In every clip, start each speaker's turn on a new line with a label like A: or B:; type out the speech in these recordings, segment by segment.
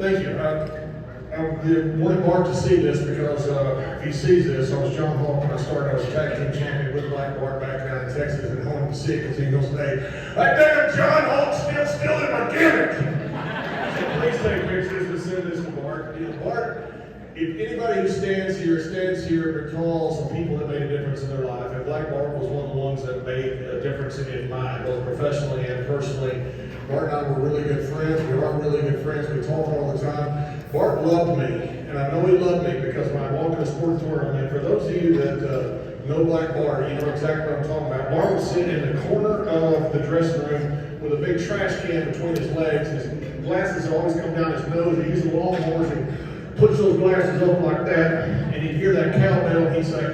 A: Thank you. I wanted Bart to see this because if he sees this, I was John Hawk when I started. I was tag team champion with Black Bart back down in Texas, and I wanted to see it because he goes, "Hey, that damn John Hawk's still in my gimmick." So please take pictures and send this to Bart. You know, Bart, if anybody who stands here because of people that made a difference in their life, and Black Bart was one of the ones that made a difference in mine, both professionally and personally. Bart and I were really good friends. We are really good friends. We talk all the time. Bart loved me, and I know he loved me because when I walked in the sports tournament, for those of you that know Black Bart, you know exactly what I'm talking about. Bart was sitting in the corner of the dressing room with a big trash can between his legs. His glasses always come down his nose. He used the long horse and puts those glasses up like that, and he'd hear that cowbell, and he'd say,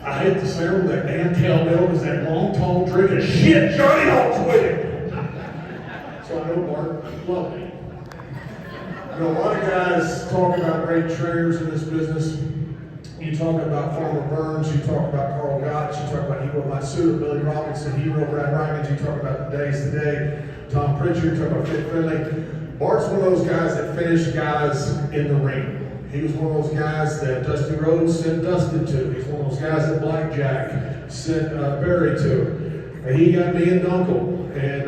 A: "I hate the sound of that damn cowbell because that long, tall drink of shit Johnny Hawk's with him." So I know Bart loved me. You know, a lot of guys talk about great trainers in this business. You talk about Farmer Burns, you talk about Carl Gotch, you talk about Hero Matsuda, Billy Robinson, Hero Brad Rymans, you talk about the days today, Tom Pritchard, you talk about Fit Finley. Bart's one of those guys that finished guys in the ring. He was one of those guys that Dusty Rhodes sent Dustin to. He's one of those guys that Blackjack sent Barry to. And he got me and Dunkel. And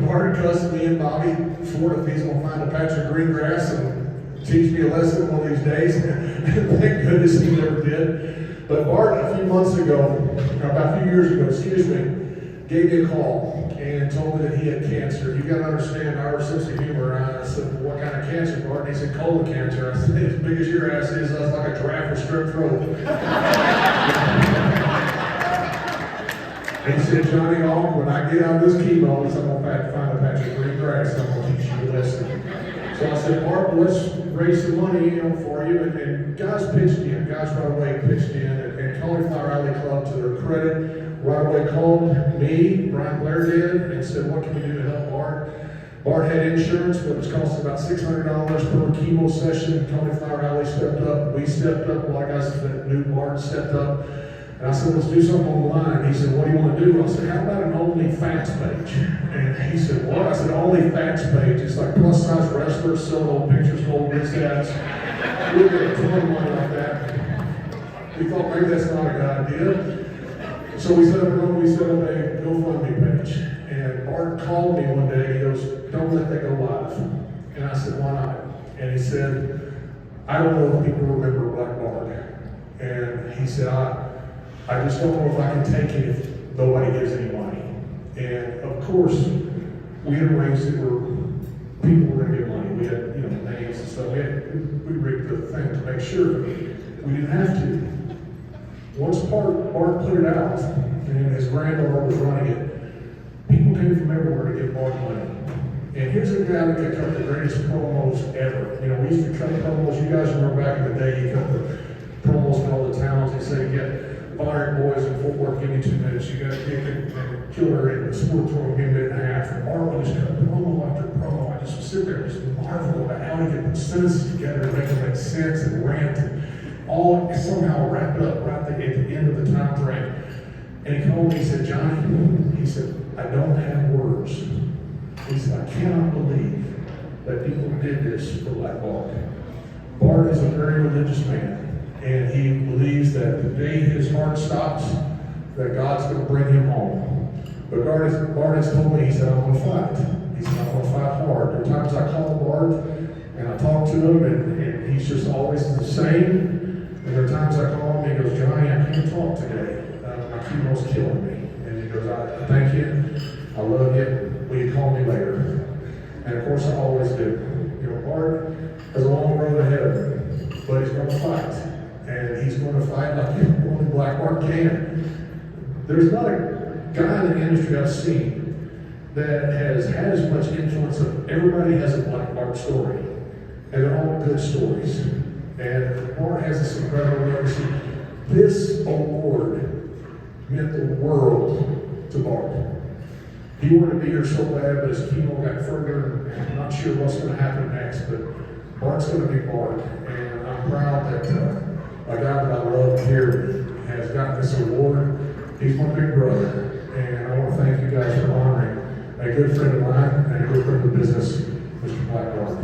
A: Bart cussed me and Bobby Ford if he's going to find a patch of green grass and teach me a lesson one of these days. And thank goodness he never did. But Bart, a few months ago, about a few years ago, gave me a call and told me that he had cancer. You got to understand our sense of humor. I said, "What kind of cancer, Bart?" And he said, "Colon cancer." I said, "As big as your ass is, that's like a giraffe with strep throat." And he said, "Johnny Hawk, when I get out of this chemo, I'm going to have to find a patch of green grass and I'm going to teach you a lesson." So I said, "Bart, let's raise some money, for you." And guys pitched in. Guys right away pitched in. And Cauliflower Alley Club, to their credit, right away called me, Brian Blair did, and said, "What can we do to help Bart?" Bart had insurance, but it was costing about $600 per chemo session. Cauliflower Alley stepped up. We stepped up. A lot of guys that knew Bart stepped up. And I said, "Let's do something online." He said, "What do you want to do?" I said, "How about an OnlyFans page?" And he said, "What?" I said, "OnlyFans page. It's like plus size wrestlers sell old pictures, old wristbands." We get a ton of money like that. We thought maybe that's not a good idea. So we set up a GoFundMe page. And Bart called me one day. He goes, "Don't let that go live." And I said, "Why not?" And he said, "I don't know if people remember Black Bart." And he said, I just don't know if I can take it if nobody gives any money." And of course, we had arranged it where people were going to give money. We had, names and stuff. We rigged the thing to make sure we didn't have to. Once Bart put it out, and his granddaughter was running it, people came from everywhere to give Bart money. And here's a guy that could cut the greatest promos ever. We used to cut promos. You guys remember back in the day, you cut the promos for all the towns. They said, "Get 500 boys in Fort Worth, give me 2 minutes. You got to kick it and kill her in the sports world, give me a minute and a half." And Bart would just cut promo after promo. I just would sit there and just marvel about how he could put sentences together and make them make sense and rant and all somehow wrap it up right at the end of the time frame. And he called me, he said, "Johnny," he said, "I don't have words." He said, "I cannot believe that people did this for Black Bart." Bart is a very religious man. And he believes that the day his heart stops, that God's going to bring him home. But Bart has told me, he said, "I'm going to fight." He said, "I'm going to fight hard." There are times I call Bart and I talk to him and he's just always the same. And there are times I call him and he goes, "Johnny, I can't talk today. My chemo's killing me." And he goes, "I thank you. I love you. Will you call me later?" And of course I always do. Bart has a long road ahead of him, but he's going to fight. And he's going to fight like only Black Bart can. There's not a guy in the industry I've seen that has had as much influence of everybody has a Black Bart story. And they're all good stories. And Bart has this incredible legacy. This award meant the world to Bart. He wanted to be here so bad, but his chemo got further, and I'm not sure what's going to happen next, but Bart's going to be Bart. And I'm proud that a guy that I love here has gotten this award. He's my big brother, and I want to thank you guys for honoring a good friend of mine and a good friend of the business, Mr. Black Bart.